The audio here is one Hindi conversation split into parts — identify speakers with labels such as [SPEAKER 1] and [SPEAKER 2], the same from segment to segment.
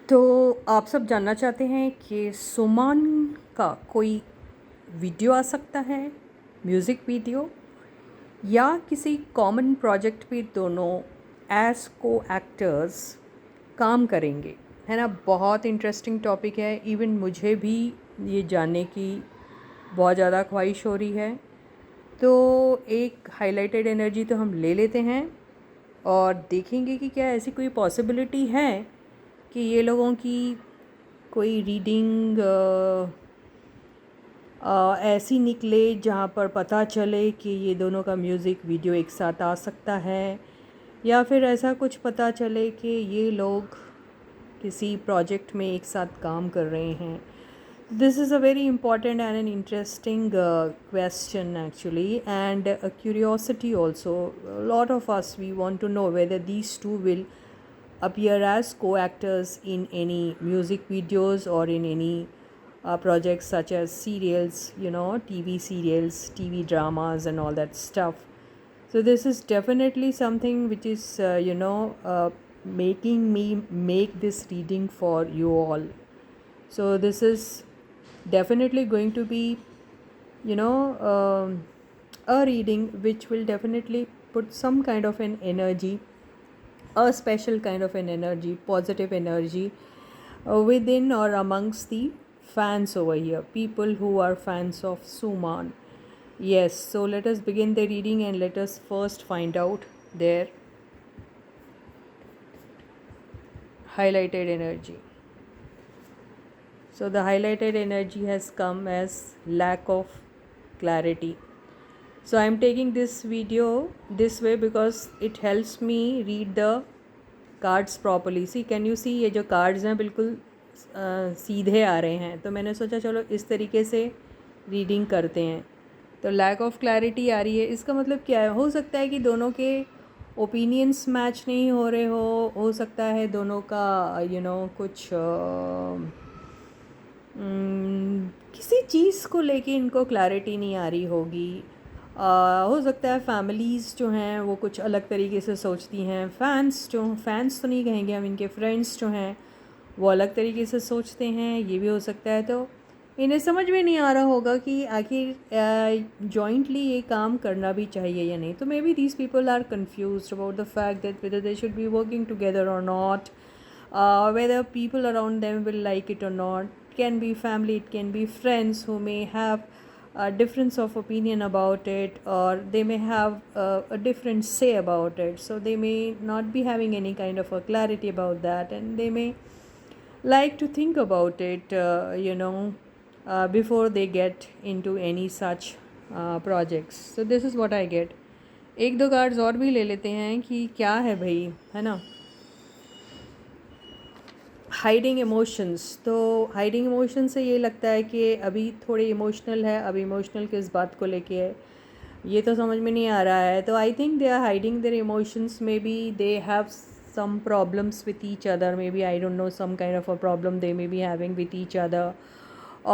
[SPEAKER 1] तो आप सब जानना चाहते हैं कि सुमान का कोई वीडियो आ सकता है, म्यूज़िक वीडियो, या किसी कॉमन प्रोजेक्ट पे दोनों एज को एक्टर्स काम करेंगे, है ना। बहुत इंटरेस्टिंग टॉपिक है। इवन मुझे भी ये जानने की बहुत ज़्यादा ख्वाहिश हो रही है। तो एक हाइलाइटेड एनर्जी तो हम ले लेते हैं और देखेंगे कि क्या ऐसी कोई पॉसिबिलिटी है कि ये लोगों की कोई रीडिंग ऐसी निकले जहाँ पर पता चले कि ये दोनों का म्यूज़िक वीडियो एक साथ आ सकता है, या फिर ऐसा कुछ पता चले कि ये लोग किसी प्रोजेक्ट में एक साथ काम कर रहे हैं। This is a very important and an interesting question actually, and a curiosity also. A lot of us, we want to know whether these two will appear as co-actors in any music videos or in any projects such as serials, TV serials, TV dramas and all that stuff. So this is definitely something which is making me make this reading for you all. So this is definitely going to be a reading which will definitely put some kind of an energy, a special kind of an energy, positive energy within or amongst the fans over here, people who are fans of Suman. Yes, so let us begin the reading and let us first find out their highlighted energy. So the highlighted energy has come as lack of clarity. So I am taking this video this way because it helps me read the cards properly. See, can you see ये जो cards हैं बिल्कुल सीधे आ रहे हैं, तो मैंने सोचा चलो इस तरीके से रीडिंग करते हैं। तो लैक ऑफ क्लैरिटी आ रही है, इसका मतलब क्या है? हो सकता है कि दोनों के ओपिनियंस मैच नहीं हो रहे हो सकता है दोनों का कुछ किसी चीज़ को लेके इनको क्लैरिटी नहीं आ रही होगी। हो सकता है फैमिलीज़ जो हैं वो कुछ अलग तरीके से सोचती हैं, फैंस तो नहीं कहेंगे हम, इनके फ्रेंड्स जो हैं वो अलग तरीके से सोचते हैं, ये भी हो सकता है। तो इन्हें समझ में नहीं आ रहा होगा कि आखिर जॉइंटली ये काम करना भी चाहिए या नहीं। तो may be these people are confused about the fact that whether they should be working together और not, whether people around them will like it or not. It can be family, it can be friends who may have a difference of opinion about it, or they may have a different say about it. So they may not be having any kind of a clarity about that, and they may like to think about it before they get into any such projects. So this is what I get. एक दो कार्ड्स और भी ले लेते हैं कि क्या है भाई, है ना। हाइडिंग इमोशंस, तो हाइडिंग इमोशन से ये लगता है कि अभी थोड़े इमोशनल है। अब इमोशनल किस बात को लेके है ये तो समझ में नहीं आ रहा है। तो I think they are hiding their emotions, may be they have some problems with each other, maybe I don't know, some kind of a problem they may be having with each other,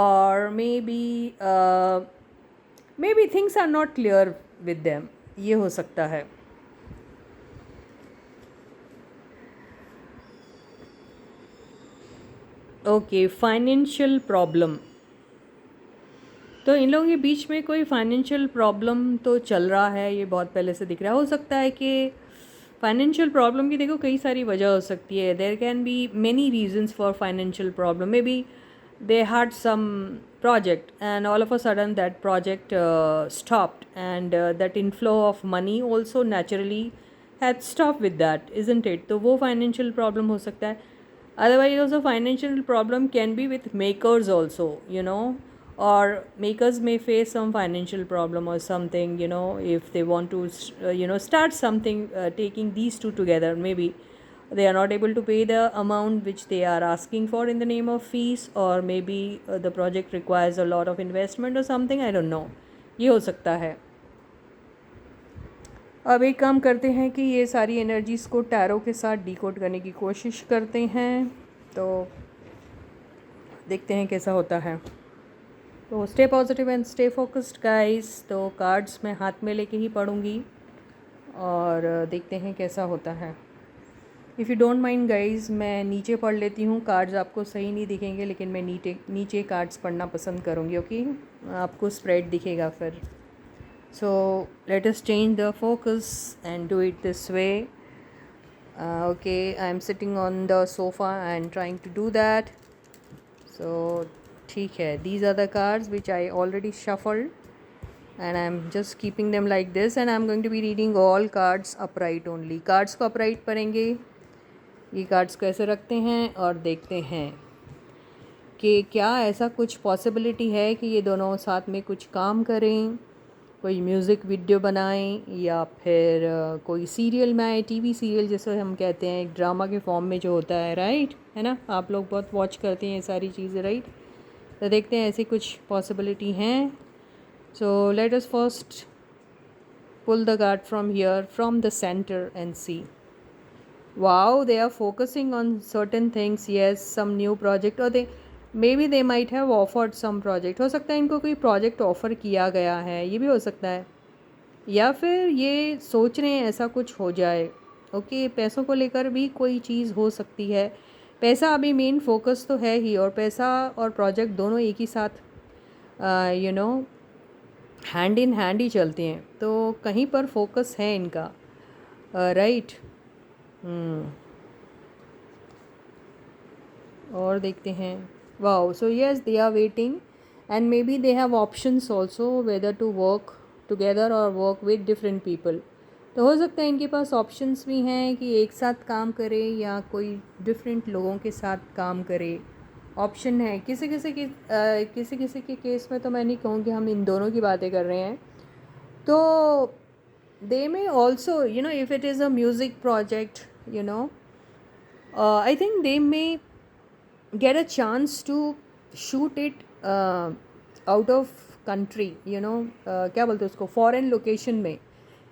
[SPEAKER 1] or maybe things are not clear with them, ये हो सकता है। ओके, फाइनेंशियल प्रॉब्लम, तो इन लोगों के बीच में कोई फाइनेंशियल प्रॉब्लम तो चल रहा है, ये बहुत पहले से दिख रहा है। हो सकता है कि फाइनेंशियल प्रॉब्लम की देखो कई सारी वजह हो सकती है। There can be many reasons for financial problem. May be they had some project and all of a sudden that project stopped, and that inflow of money also naturally had stopped with that, isn't it? तो वो financial problem हो सकता है। Otherwise also financial problem can be with makers also, or makers may face some financial problem or something, if they want to start something, taking these two together, maybe they are not able to pay the amount which they are asking for in the name of fees, or maybe the project requires a lot of investment or something, I don't know, ये हो सकता है। अब एक काम करते हैं कि ये सारी एनर्जीज़ को टैरो के साथ डिकोड करने की कोशिश करते हैं, तो देखते हैं कैसा होता है। तो stay positive and stay focused guys. तो कार्ड्स मैं हाथ में लेके ही पढ़ूँगी और देखते हैं कैसा होता है। If you don't mind guys, मैं नीचे पढ़ लेती हूँ। कार्ड्स आपको सही नहीं दिखेंगे, लेकिन मैं नीचे कार्ड्स पढ़ना पसंद करूँगी, ओके? आपको स्प्रेड दिखेगा फिर। So let us change the focus and do it this way. Okay, I am sitting on the sofa and trying to do that. So ठीक है, these are the cards which I already shuffled and I'm just keeping them like this and I'm going to be reading all cards upright only. Cards को upright पढ़ेंगे। ये कार्ड्स को ऐसे रखते हैं और देखते हैं कि क्या ऐसा कुछ पॉसिबिलिटी है कि ये दोनों साथ में कुछ काम करें, कोई म्यूज़िक वीडियो बनाएं, या फिर कोई सीरियल में आए, टीवी सीरियल जैसे हम कहते हैं, एक ड्रामा के फॉर्म में जो होता है, राइट है ना? आप लोग बहुत वॉच करते हैं ये सारी चीज़ें, राइट? तो देखते हैं ऐसी कुछ पॉसिबिलिटी हैं। So let us first pull the card from here, from the center, and see. Wow, they are focusing on certain things. Yes, some new project, or maybe they might have offered some project. हो सकता है इनको कोई project offer किया गया है, ये भी हो सकता है। या फिर ये सोच रहे हैं ऐसा कुछ हो जाए। ओके, पैसों को लेकर भी कोई चीज़ हो सकती है। पैसा अभी मेन फोकस तो है ही, और पैसा और प्रोजेक्ट दोनों एक ही साथ हैंड इन हैंड ही चलते हैं, तो कहीं पर फोकस है इनका, राइट? और देखते हैं। Wow, so yes, they are waiting and may be they have options also whether to work together और वर्क विद डिफरेंट पीपल। तो हो सकता है इनके पास ऑप्शंस भी हैं कि एक साथ काम करे या कोई डिफरेंट लोगों के साथ काम करे। ऑप्शन है किसी किसी के केस में। तो मैं नहीं कहूँगी हम इन दोनों की बातें कर रहे हैं। तो they may also if it is a music project, I think they may get a chance to shoot it out of country, क्या बोलते हैं उसको, फॉरेन लोकेशन में।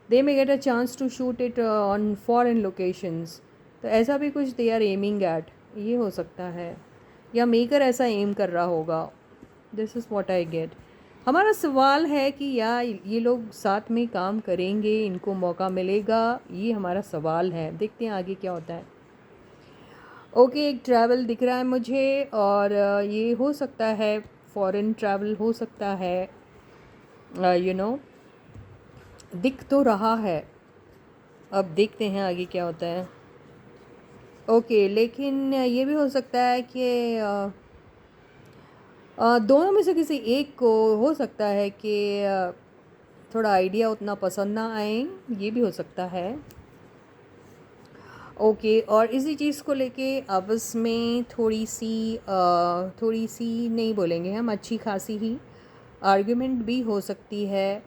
[SPEAKER 1] They may get a chance to shoot it on foreign locations. तो ऐसा भी कुछ दे आर एमिंग एट, ये हो सकता है, या मेकर ऐसा एम कर रहा होगा। This is what I get. हमारा सवाल है कि या ये लोग साथ में काम करेंगे, इनको मौका मिलेगा, ये हमारा सवाल है। देखते हैं आगे क्या होता है। ओके, एक ट्रैवल दिख रहा है मुझे, और ये हो सकता है फॉरेन ट्रैवल हो सकता है, दिख तो रहा है। अब देखते हैं आगे क्या होता है। ओके, लेकिन ये भी हो सकता है कि दोनों में से किसी एक को हो सकता है कि थोड़ा आइडिया उतना पसंद ना आए, ये भी हो सकता है। ओके, और इसी चीज़ को लेके आपस में थोड़ी सी नहीं बोलेंगे हम, अच्छी खासी ही आर्गुमेंट भी हो सकती है।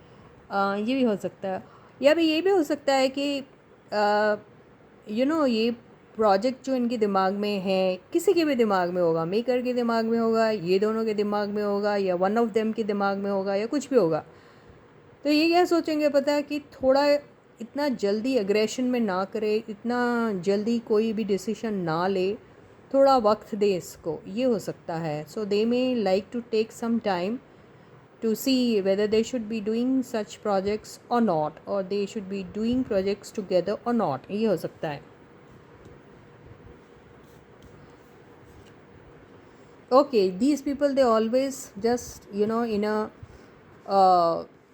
[SPEAKER 1] ये भी हो सकता है, या भी ये भी हो सकता है कि ये प्रोजेक्ट जो इनके दिमाग में है, किसी के भी दिमाग में होगा, मेकर के दिमाग में होगा, ये दोनों के दिमाग में होगा, या वन ऑफ देम के दिमाग में होगा, या कुछ भी होगा। तो ये क्या सोचेंगे पता है कि थोड़ा इतना जल्दी एग्रेशन में ना करे, इतना जल्दी कोई भी डिसीजन ना ले, थोड़ा वक्त दे इसको, ये हो सकता है। So they may like to take some time to see whether they should be doing such projects or not, or they should be doing projects together or not, ये हो सकता है। Okay, these people they always just in a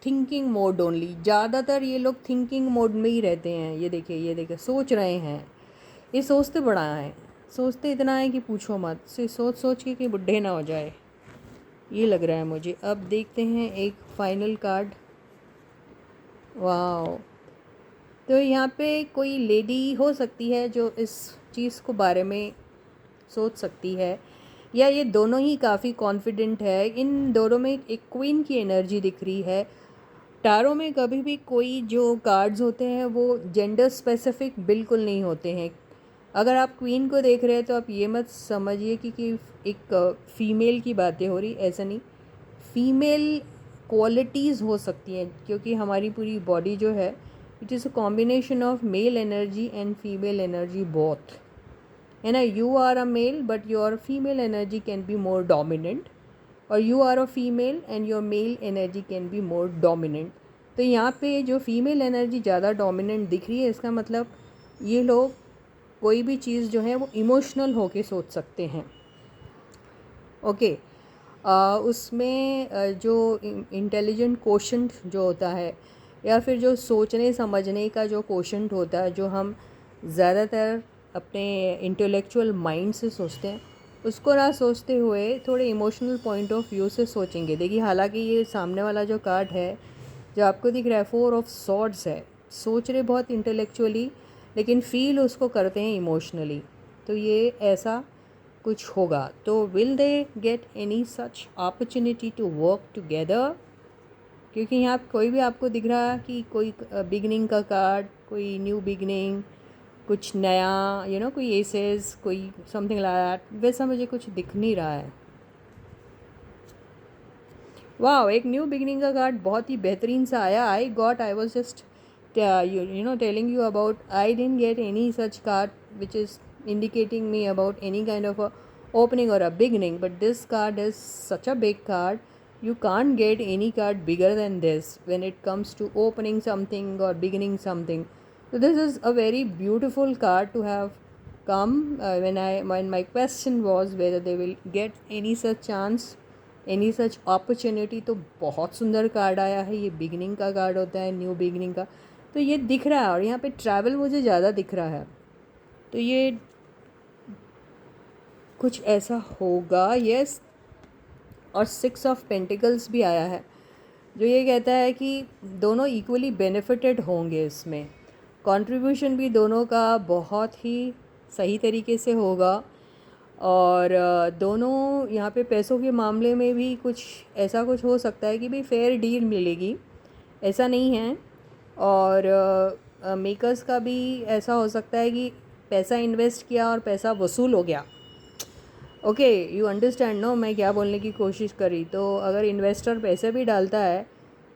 [SPEAKER 1] thinking mode only। ज़्यादातर ये लोग thinking mode में ही रहते हैं। ये देखिए सोच रहे हैं, ये सोचते बड़ा है, सोचते इतना है कि पूछो मत, से सोच के कि बुढ़े ना हो जाए, ये लग रहा है मुझे। अब देखते हैं एक फाइनल कार्ड। वाओ, तो यहाँ पे कोई लेडी हो सकती है जो इस चीज़ को बारे में सोच सकती है, या ये दोनों ही काफ़ी कॉन्फिडेंट है। इन दोनों में एक क्वीन की एनर्जी दिख रही है। टारो में कभी भी कोई जो कार्ड्स होते हैं वो जेंडर स्पेसिफिक बिल्कुल नहीं होते हैं। अगर आप क्वीन को देख रहे हैं तो आप ये मत समझिए कि एक फ़ीमेल की बातें हो रही, ऐसा नहीं। फ़ीमेल क्वालिटीज़ हो सकती हैं, क्योंकि हमारी पूरी बॉडी जो है it is a combination of male energy and female energy both, है ना। You are a male but your female energy can be more dominant, और you are a female and your male energy can be more dominant. तो यहाँ पे जो फीमेल एनर्जी ज़्यादा डोमिनेंट दिख रही है, इसका मतलब ये लोग कोई भी चीज़ जो है वो इमोशनल होके सोच सकते हैं। ओके। उसमें जो इंटेलिजेंट कोशेंट जो होता है, या फिर जो सोचने समझने का जो कोशेंट होता है, जो हम ज़्यादातर अपने इंटेलेक्चुअल माइंड से सोचते हैं, उसको ना सोचते हुए थोड़े इमोशनल पॉइंट ऑफ व्यू से सोचेंगे। देखिए, हालांकि ये सामने वाला जो कार्ड है जो आपको दिख रहा है, 4 ऑफ सॉर्ड्स है, सोच रहे बहुत इंटेलेक्चुअली लेकिन फील उसको करते हैं इमोशनली। तो ये ऐसा कुछ होगा। तो will they get any such opportunity to work together? क्योंकि यहाँ कोई भी आपको दिख रहा है कि कोई बिगनिंग का कार्ड, कोई न्यू बिगनिंग, कुछ नया, कोई एसेस, कोई समथिंग लाइक दैट, वैसा मुझे कुछ दिख नहीं रहा है। वाह, एक न्यू बिगनिंग का कार्ड बहुत ही बेहतरीन सा आया। I was just telling you about, I didn't get any such card which is indicating me about any kind of a opening or a beginning, but this card is such a big card. You can't get any card bigger than this when it comes to opening something or beginning something. So this is a very beautiful card to have come when my question was whether they will get any such chance, any such opportunity. तो बहुत सुंदर कार्ड आया है। ये बिगनिंग का कार्ड होता है, न्यू बिगनिंग का। तो ये दिख रहा है, और यहाँ पे ट्रैवल मुझे ज़्यादा दिख रहा है। तो ये कुछ ऐसा होगा, यस। और 6 ऑफ पेंटिकल्स भी आया है, जो ये कहता है कि दोनों इक्वली बेनिफिटेड होंगे। इसमें कंट्रीब्यूशन भी दोनों का बहुत ही सही तरीके से होगा। और दोनों यहाँ पे पैसों के मामले में भी कुछ ऐसा कुछ हो सकता है कि भाई फेयर डील मिलेगी, ऐसा नहीं है। और मेकर्स का भी ऐसा हो सकता है कि पैसा इन्वेस्ट किया और पैसा वसूल हो गया। ओके, यू अंडरस्टैंड नो मैं क्या बोलने की कोशिश करी। तो अगर इन्वेस्टर पैसे भी डालता है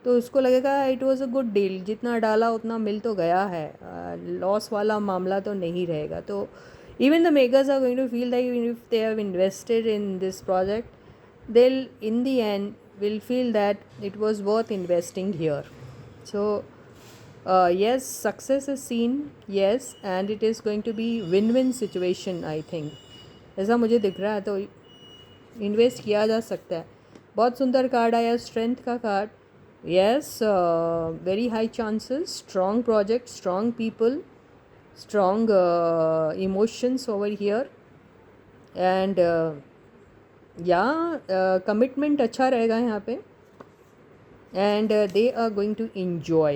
[SPEAKER 1] तो उसको लगेगा it was a good deal, जितना डाला उतना मिल तो गया है, लॉस वाला मामला तो नहीं रहेगा। तो even the makers are going to feel that if they have invested in this project, they in the end will feel that it was worth investing here. So yes, success is seen, yes, and it is going to be win-win situation, I think, ऐसा मुझे दिख रहा है। तो इन्वेस्ट किया जा सकता है। बहुत सुंदर कार्ड आया, स्ट्रेंथ का card. Yes, very high chances, strong project, strong people, strong emotions over here, and या कमिटमेंट अच्छा रहेगा यहाँ पे, and they are going to enjoy.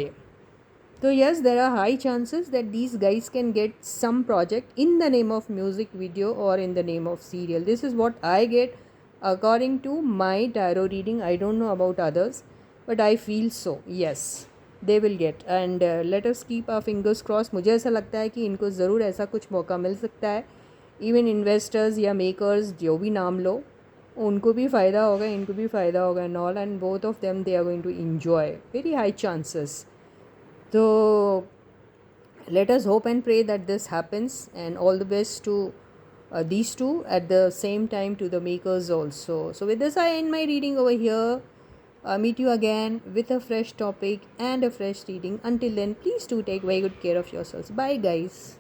[SPEAKER 1] So yes, there are high chances that these guys can get some project in the name of music video or in the name of serial. This is what I get according to my tarot reading. I don't know about others, but I feel so. Yes, they will get, and let us keep our fingers crossed. मुझे ऐसा लगता है कि इनको ज़रूर ऐसा कुछ मौका मिल सकता है। इवन इन्वेस्टर्स या मेकर्स, जो भी नाम लो, उनको भी फ़ायदा होगा, इनको भी फ़ायदा होगा, and all, and both of them they are going to enjoy. Very high chances. So let us hope and pray that this happens, and all the best to these two at the same time to the makers also. So with this I end my reading over here. Meet you again with a fresh topic and a fresh reading. Until then, please do take very good care of yourselves. Bye guys.